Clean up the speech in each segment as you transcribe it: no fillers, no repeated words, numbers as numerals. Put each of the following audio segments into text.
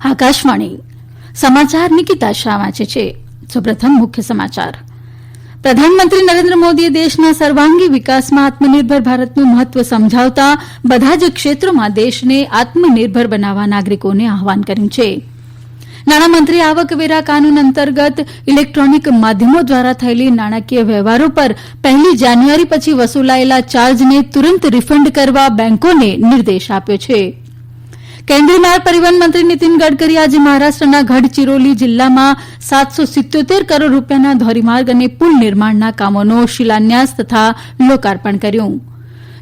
આકાશવાણી સમાચાર નિકિતા શાહ વાંચે છે. સૌપ્રથમ મુખ્ય સમાચાર. પ્રધાનમંત્રી નરેન્દ્ર મોદીએ દેશના સર્વાંગી વિકાસમાં આત્મનિર્ભર ભારતનું મહત્વ સમજાવતા બધા જ ક્ષેત્રોમાં દેશને આત્મનિર્ભર બનાવવા નાગરિકોને આહવાન કર્યું છે. નાણામંત્રીએ આવકવેરા કાનૂન અંતર્ગત ઇલેક્ટ્રોનિક માધ્યમો દ્વારા થયેલી નાણાકીય વ્યવહારો પર 1 જાન્યુઆરી પછી વસૂલાયેલા ચાર્જને તુરંત રિફંડ કરવા બેંકોને નિર્દેશ આપ્યો છે. કેન્દ્રીય માર્ગ પરિવહન મંત્રી નીતિન ગડકરી આજે મહારાષ્ટ્રના ગઢચિરોલી જિલ્લામાં 777 કરોડ રૂપિયાના ધોરીમાર્ગ અને પુલ નિર્માણના કામોનો શિલાન્યાસ તથા લોકાર્પણ કર્યું.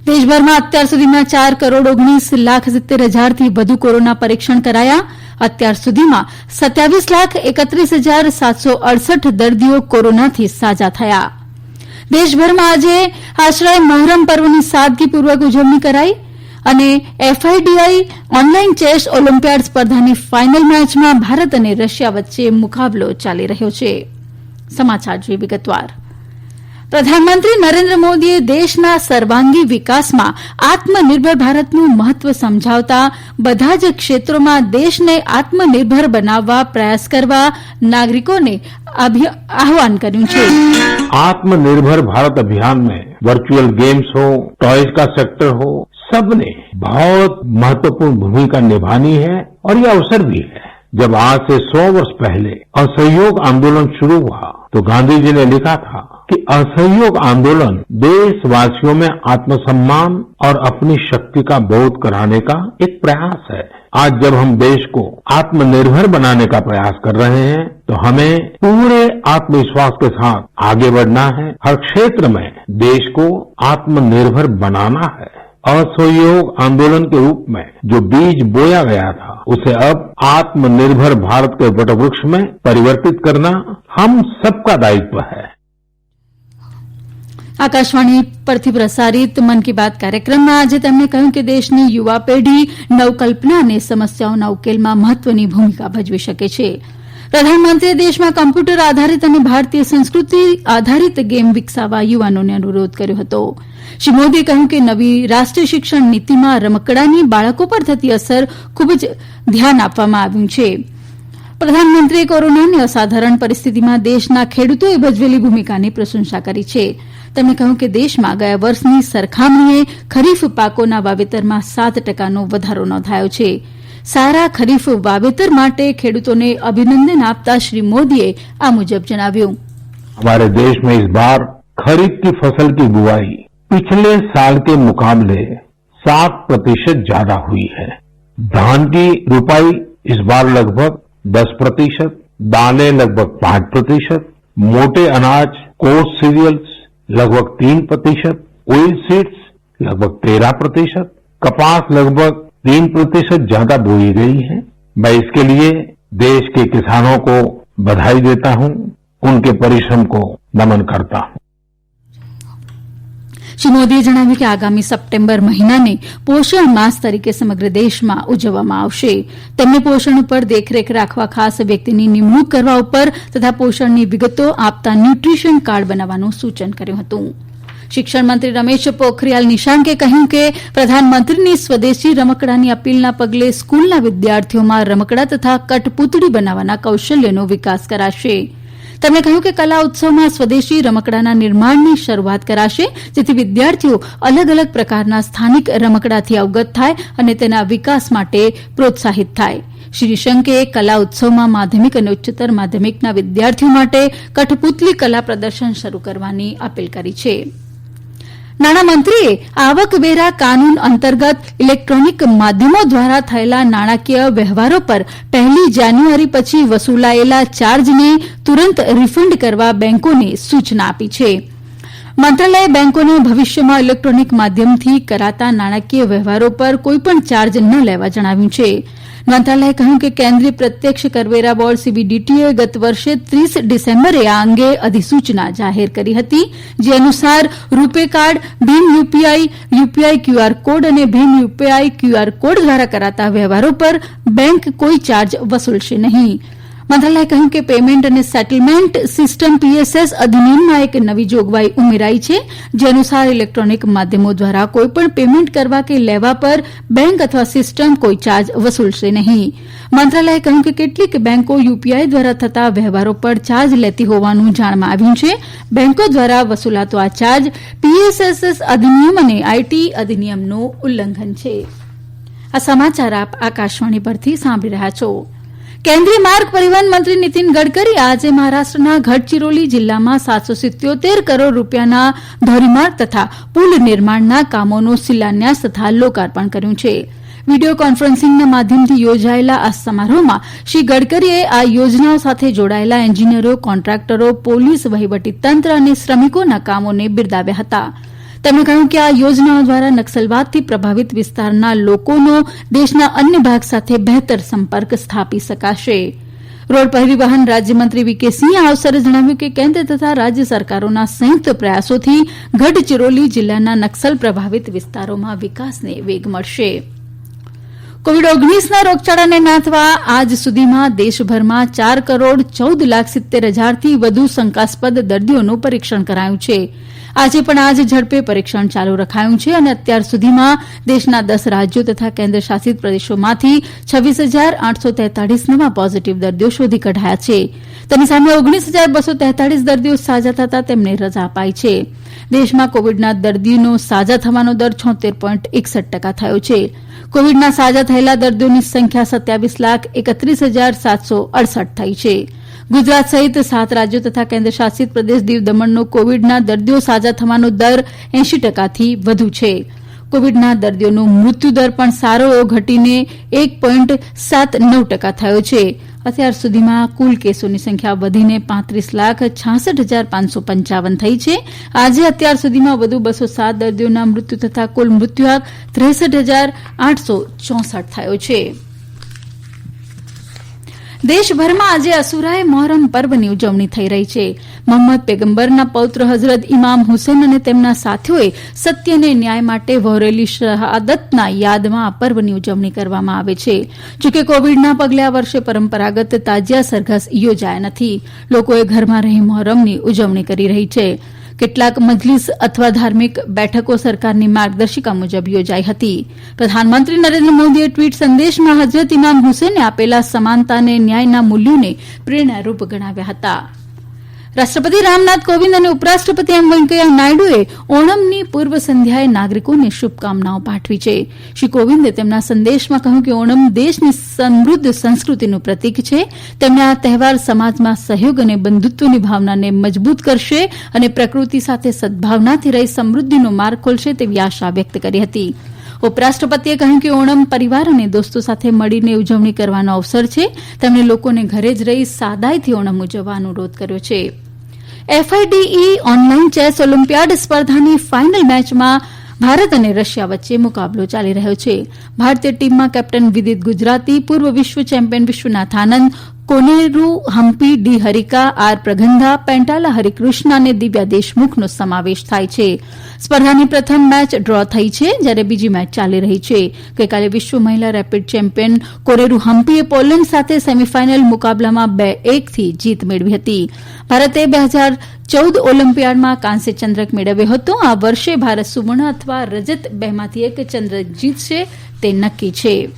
દેશભરમાં અત્યાર સુધીમાં 4 કરોડ 19 લાખ 70 હજારથી વધુ કોરોના પરીક્ષણ કરાયા. અત્યાર સુધીમાં 27 લાખ 31 હજાર 768 દર્દીઓ કોરોનાથી સાજા થયા. દેશભરમાં આજે આશરાએ મહોરમ પર્વની સાદગીપૂર્વક ઉજવણી કરાઈ અને એફઆઈડીઆઈ ઓનલાઈન ચેસ ઓલિમ્પિયાડ સ્પર્ધાની ફાઇનલ મેચમાં ભારત અને રશિયા વચ્ચે મુકાબલો ચાલી રહ્યો છે. સમાચાર જોઈએ વિગતવાર. પ્રધાનમંત્રી નરેન્દ્ર મોદીએ દેશના સર્વાંગી વિકાસમાં આત્મનિર્ભર ભારતનું મહત્વ સમજાવતા બધા જ ક્ષેત્રોમાં દેશને આત્મનિર્ભર બનાવવા પ્રયાસ કરવા નાગરિકોને આહવાન કર્યું છે. आत्मनिर्भर भारत अभियान में वर्चुअल गेम्स हो, टॉयज का सेक्टर हो, सबने बहुत महत्वपूर्ण भूमिका निभानी है और ये अवसर भी है. जब आज से 100 वर्ष पहले असहयोग आंदोलन शुरू हुआ तो गांधी जी ने लिखा था कि असहयोग आंदोलन देशवासियों में आत्मसम्मान और अपनी शक्ति का बोध कराने का एक प्रयास है. आज जब हम देश को आत्मनिर्भर बनाने का प्रयास कर रहे हैं तो हमें पूरे आत्मविश्वास के साथ आगे बढ़ना है. हर क्षेत्र में देश को आत्मनिर्भर बनाना है. असहयोग आंदोलन के रूप में जो बीज बोया गया था उसे अब आत्मनिर्भर भारत के वटवृक्ष में परिवर्तित करना हम सबका दायित्व है. આકાશવાણી પરથી પ્રસારિત મન કી બાત કાર્યક્રમમાં આજે તેમણે કહ્યું કે દેશની યુવા પેઢી નવકલ્પના અને સમસ્યાઓના ઉકેલમાં મહત્વની ભૂમિકા ભજવી શકે છે. પ્રધાનમંત્રીએ દેશમાં કમ્પ્યુટર આધારિત અને ભારતીય સંસ્કૃતિ આધારિત ગેમ વિકસાવવા યુવાનોને અનુરોધ કર્યો હતો. શ્રી મોદીએ કહ્યું કે નવી રાષ્ટ્રીય શિક્ષણ નીતિમાં રમકડાની બાળકો પર થતી અસર ખૂબ જ ધ્યાન આપવામાં આવ્યું છે. પ્રધાનમંત્રીએ કોરોનાની અસાધારણ પરિસ્થિતિમાં દેશના ખેડૂતોએ ભજવેલી ભૂમિકાની પ્રશંસા કરી છે. તેમણે કહ્યું કે દેશમાં ગયા વર્ષની સરખામણીએ ખરીફ પાકોના વાવેતરમાં 7%નો વધારો નોંધાયો છે. સારા ખરીફ વાવેતર માટે ખેડૂતોને અભિનંદન આપતા શ્રી મોદીએ આ મુજબ જણાવ્યું. हमारे देश में इस बार खरीफ की फसल की बुआई पिछले साल के मुकाबले 7% ज्यादा हुई है. धान की रुपाई इस बार लगभग 10%, दालें लगभग 5%, मोटे अनाज कोर्स सीरियल्स लगभग 3%, ऑयल सीड्स लगभग 13%, कपास लगभग 3% ज्यादा बोई गई है. मैं इसके लिए देश के किसानों को बधाई देता हूं, उनके परिश्रम को नमन करता हूं. શ્રી મોદીએ જણાવ્યું કે આગામી સપ્ટેમ્બર મહિનાને પોષણ માસ તરીકે સમગ્ર દેશમાં ઉજવવામાં આવશે. તેમણે પોષણ ઉપર દેખરેખ રાખવા ખાસ વ્યક્તિની નિમણૂક કરવા ઉપર તથા પોષણની વિગતો આપતા ન્યુટ્રીશન કાર્ડ બનાવવાનું સૂચન કર્યું હતું. શિક્ષણ મંત્રી રમેશ પોખરિયાલ નિશાંકે કહ્યું કે પ્રધાનમંત્રીની સ્વદેશી રમકડાની અપીલના પગલે સ્કૂલના વિદ્યાર્થીઓમાં રમકડા તથા કઠપૂતળી બનાવવાના કૌશલ્યનો વિકાસ કરાશે. તેમણે કહ્યું કે કલા ઉત્સવમાં સ્વદેશી રમકડાના નિર્માણની શરૂઆત કરાશે જેથી વિદ્યાર્થીઓ અલગ અલગ પ્રકારના સ્થાનિક રમકડાથી અવગત થાય અને તેના વિકાસ માટે પ્રોત્સાહિત થાય. શ્રી નિશંકે કલા ઉત્સવમાં માધ્યમિક અને ઉચ્ચતર માધ્યમિકના વિદ્યાર્થીઓ માટે કઠપૂતળી કલા પ્રદર્શન શરૂ કરવાની અપીલ કરી છે. નાણામંત્રીએ આવકવેરા કાનૂન અંતર્ગત ઇલેક્ટ્રોનિક માધ્યમો દ્વારા થયેલા નાણાકીય વ્યવહારો પર 1 જાન્યુઆરી પછી વસૂલાયેલા ચાર્જને તુરંત રિફંડ કરવા બેંકોને સૂચના આપી છે. મંત્રાલયે બેંકોને ભવિષ્યમાં ઇલેક્ટ્રોનિક માધ્યમથી કરાતા નાણાકીય વ્યવહારો પર કોઈપણ ચાર્જ ન લેવા જણાવ્યું છે. મંત્રાલયે કહ્યું કે કેન્દ્રીય પ્રત્યક્ષ કરવેરા બોર્ડ સીબીડીટીએ ગત વર્ષે 30 ડિસેમ્બરે આ અંગે અધિસૂચના જાહેર કરી હતી, જે અનુસાર રૂપે કાર્ડ, ભીમ યુપીઆઈ ક્યુઆર કોડ અને ભીમ યુપીઆઈ ક્યુઆર કોડ દ્વારા કરાતા વ્યવહારો પર બેંક કોઈ ચાર્જ વસૂલશે નહીં. મંત્રાલયે કહ્યું કે પેમેન્ટ અને સેટલમેન્ટ સિસ્ટમ પીએસએસ અધિનિયમમાં એક નવી જોગવાઈ ઉમેરાઈ છે, જે અનુસાર ઇલેક્ટ્રોનિક માધ્યમો દ્વારા કોઈપણ પેમેન્ટ કરવા કે લેવા પર બેંક અથવા સિસ્ટમ કોઈ ચાર્જ વસૂલશે નહીં. મંત્રાલયે કહ્યું કે કેટલીક બેંકો યુપીઆઈ દ્વારા થતા વ્યવહારો પર ચાર્જ લેતી હોવાનું જાણમાં આવ્યું છે. બેંકો દ્વારા વસૂલાતો આ ચાર્જ પીએસએસએસ અધિનિયમ અને આઈટી અધિનિયમનું ઉલ્લંઘન છે. આ સમાચાર આપ આકાશવાણી પરથી સાંભળી રહ્યા છો. કેન્દ્રીય માર્ગ પરિવહન મંત્રી નીતિન ગડકરી આજે મહારાષ્ટ્રના ગઢચિરોલી જિલ્લામાં 777 કરોડ રૂપિયાના ધોરીમાર્ગ તથા પુલ નિર્માણના કામોનો શિલાન્યાસ તથા લોકાર્પણ કર્યું છે. વીડિયો કોન્ફરન્સિંગના માધ્યમથી યોજાયેલા આ સમારોહમાં શ્રી ગડકરીએ આ યોજનાઓ સાથે જોડાયેલા એન્જિનિયરો, કોન્ટ્રાક્ટરો, પોલીસ વહીવટીતંત્ર અને શ્રમિકોના કામોને બિરદાવ્યા હતા. તેમણે કહ્યું કે આ યોજનાઓ દ્વારા નક્સલવાદથી પ્રભાવિત વિસ્તારના લોકોનો દેશના અન્ય ભાગ સાથે બહેતર સંપર્ક સ્થાપી શકાશે. રોડ પરિવહન રાજ્યમંત્રી વી.કે. સિંહે આ અવસરે જણાવ્યું કે કેન્દ્ર તથા રાજ્ય સરકારોના સંયુક્ત પ્રયાસોથી ગઢચિરોલી જિલ્લાના નક્સલ પ્રભાવિત વિસ્તારોમાં વિકાસને વેગ મળશે. કોવિડ-19ના રોગચાળાને નાથવા આજ સુધીમાં દેશભરમાં 4 કરોડ 14 લાખ 70 હજારથી વધુ શંકાસ્પદ દર્દીઓનું પરીક્ષણ કરાયું છે. આજે પણ આ જ ઝડપે પરીક્ષણ ચાલુ રખાયું છે અને અત્યાર સુધીમાં દેશના 10 રાજ્યો તથા કેન્દ્ર શાસિત પ્રદેશોમાંથી 26,843 નવા પોઝિટિવ દર્દીઓ શોધી કઢાયા છે. તેની સામે 19,243 દર્દીઓ સાજા થતા તેમને રજા અપાઈ છે. દેશમાં કોવિડના દર્દીઓનો સાજા થવાનો દર 76.61% થયો છે. કોવિડના સાજા થયેલા દર્દીઓની સંખ્યા 27,31,768 થઈ છે. ગુજરાત સહિત 7 રાજ્યો તથા કેન્દ્ર શાસિત પ્રદેશ દીવ દમણનો કોવિડના દર્દીઓ સાજા થવાનો દર 80%થી વધુ છે. કોવિડના દર્દીઓનો મૃત્યુદર પણ સારો એવો ઘટીને 1.79% થયો છે. અત્યાર સુધીમાં કુલ કેસોની સંખ્યા વધીને 35,66,555 થઈ છે. આજે અત્યાર સુધીમાં વધુ 207 દર્દીઓના મૃત્યુ થતા કુલ મૃત્યુઆંક 63,864 થયો છે. દેશભરમાં આજે અસુરાએ મોહરમ પર્વની ઉજવણી થઈ રહી છે. મોહમ્મદ પેગમ્બરના પૌત્ર હઝરત ઇમામ હુસેન અને તેમના સાથીઓએ સત્ય અને ન્યાય માટે વહોરેલી શહાદતના યાદમાં આ પર્વની ઉજવણી કરવામાં આવે છે. જોકે કોવિડના પગલે આ વર્ષે પરંપરાગત તાજિયા સરઘસ યોજાયા નથી. લોકોએ ઘરમાં રહી મોહરમની ઉજવણી કરી રહી છે. કેટલાક મજલિસ અથવા ધાર્મિક બેઠકો સરકારની માર્ગદર્શિકા મુજબ યોજાઈ હતી. પ્રધાનમંત્રી નરેન્દ્ર મોદીએ ટ્વીટ સંદેશમાં હઝરત ઇમામ હુસેને આપેલા સમાનતા અને ન્યાયના મૂલ્યોને પ્રેરણારૂપ ગણાવ્યા હતા. રાષ્ટ્રપતિ રામનાથ કોવિંદ અને ઉપરાષ્ટ્રપતિ એમ વેંકૈયા નાયડુએ ઓણમની પૂર્વ સંધ્યાએ નાગરિકોને શુભકામનાઓ પાઠવી છે. શ્રી કોવિંદે તેમના સંદેશમાં કહ્યું કે ઓણમ દેશની સમૃદ્ધ સંસ્કૃતિનું પ્રતીક છે. તેમણે આ તહેવાર સમાજમાં સહયોગ અને બંધુત્વની ભાવનાને મજબૂત કરશે અને પ્રકૃતિ સાથે સદભાવનાથી રહી સમૃદ્ધિનો માર્ગ ખોલશે તેવી આશા વ્યક્ત કરી હતી. ઉપરાષ્ટ્રપતિએ કહ્યું કે ઓણમ પરિવાર અને દોસ્તો સાથે મળીને ઉજવણી કરવાનો અવસર છે. તેમણે લોકોને ઘરે જ રહી સાદાઈથી ઓણમ ઉજવવા અનુરોધ કર્યો છે. એફઆઈડીઈ ઓનલાઈન ચેસ ઓલિમ્પિયાડ સ્પર્ધાની ફાઇનલ મેચમાં ભારત અને રશિયા વચ્ચે મુકાબલો ચાલી રહ્યો છે. ભારતીય ટીમમાં કેપ્ટન વિદિત ગુજરાતી, પૂર્વ વિશ્વ ચેમ્પિયન વિશ્વનાથ આનંદ, કોનેરુ હમ્પી, ડી હરિકા, આર પ્રગંધા, પેન્ટાલા હરિકૃષ્ણ અને દિવ્યા દેશમુખનો સમાવેશ થાય છે. સ્પર્ધાની પ્રથમ મેચ ડ્રો થઈ છે, જ્યારે બીજી મેચ ચાલી રહી છે. ગઈકાલે વિશ્વ મહિલા રેપીડ ચેમ્પિયન કોનેરુ હમ્પીએ પોલેન્ડ સાથે સેમીફાઇનલ મુકાબલામાં 2-1થી જીત મેળવી હતી. ભારતે 2014 ઓલિમ્પિયાડમાં કાંસ્ય ચંદ્રક મેળવ્યો હતો. આ વર્ષે ભારત સુવર્ણ અથવા રજત બેમાંથી એક ચંદ્રક જીતશે તે નક્કી છે.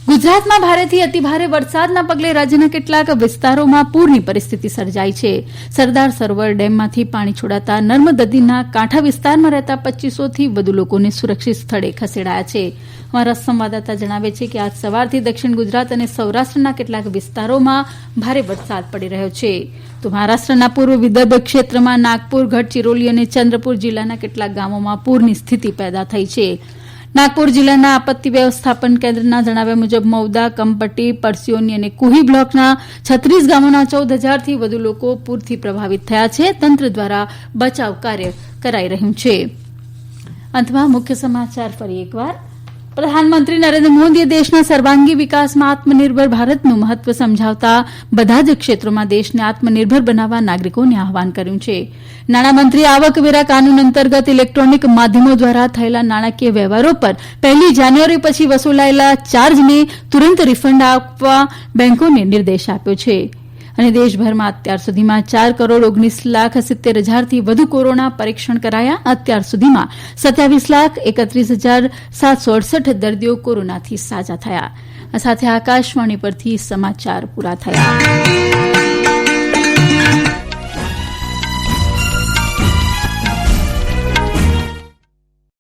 ગુજરાતમાં ભારેથી અતિભારે વરસાદના પગલે રાજ્યના કેટલાક વિસ્તારોમાં પૂરની પરિસ્થિતિ સર્જાઈ છે. સરદાર સરોવર ડેમમાંથી પાણી છોડાતા નર્મદા નદીના કાંઠા વિસ્તારમાં રહેતા 2500થી વધુ લોકોને સુરક્ષિત સ્થળે ખસેડાયા છે. અમારા સંવાદદાતા જણાવે છે કે આજ સવારથી દક્ષિણ ગુજરાત અને સૌરાષ્ટ્રના કેટલાક વિસ્તારોમાં ભારે વરસાદ પડી રહ્યો છે. તો મહારાષ્ટ્રના પૂર્વ વિદર્ભ ક્ષેત્રમાં નાગપુર, ગઢચિરોલી અને ચંદ્રપુર જિલ્લાના કેટલાક ગામોમાં પૂરની સ્થિતિ પેદા થઈ છે. નાગપુર જિલ્લાના આપત્તિ વ્યવસ્થાપન કેન્દ્રના જણાવ્યા મુજબ મૌદા, કમપટ્ટી, પરસિયોની અને કુહી બ્લોકના 36 ગામોના 14,000થી વધુ લોકો પૂરથી પ્રભાવિત થયા છે. તંત્ર દ્વારા બચાવ કાર્ય કરાઈ રહ્યું છે. અંતમાં મુખ્ય સમાચાર ફરી એકવાર. પ્રધાનમંત્રી નરેન્દ્ર મોદીએ દેશના સર્વાંગી વિકાસમાં આત્મનિર્ભર ભારતનું મહત્વ સમજાવતા બધા જ ક્ષેત્રોમાં દેશને આત્મનિર્ભર બનાવવા નાગરિકોને આહવાન કર્યું છે. નાણામંત્રીએ આવકવેરા કાનૂન અંતર્ગત ઇલેક્ટ્રોનિક માધ્યમો દ્વારા થયેલા નાણાકીય વ્યવહારો પર 1 જાન્યુઆરી પછી વસૂલાયેલા ચાર્જને તુરંત રિફંડ આપવા બેંકોને નિર્દેશ આપ્યો છે. અને દેશભરમાં અત્યાર સુધીમાં 4 કરોડ 19 લાખ 70 હજારથી વધુ કોરોના પરીક્ષણ કરાયા. અત્યાર સુધીમાં 27,31,768 દર્દીઓ કોરોનાથી સાજા થયા. આ સાથે આકાશવાણી પરથી સમાચાર પૂરા થયા.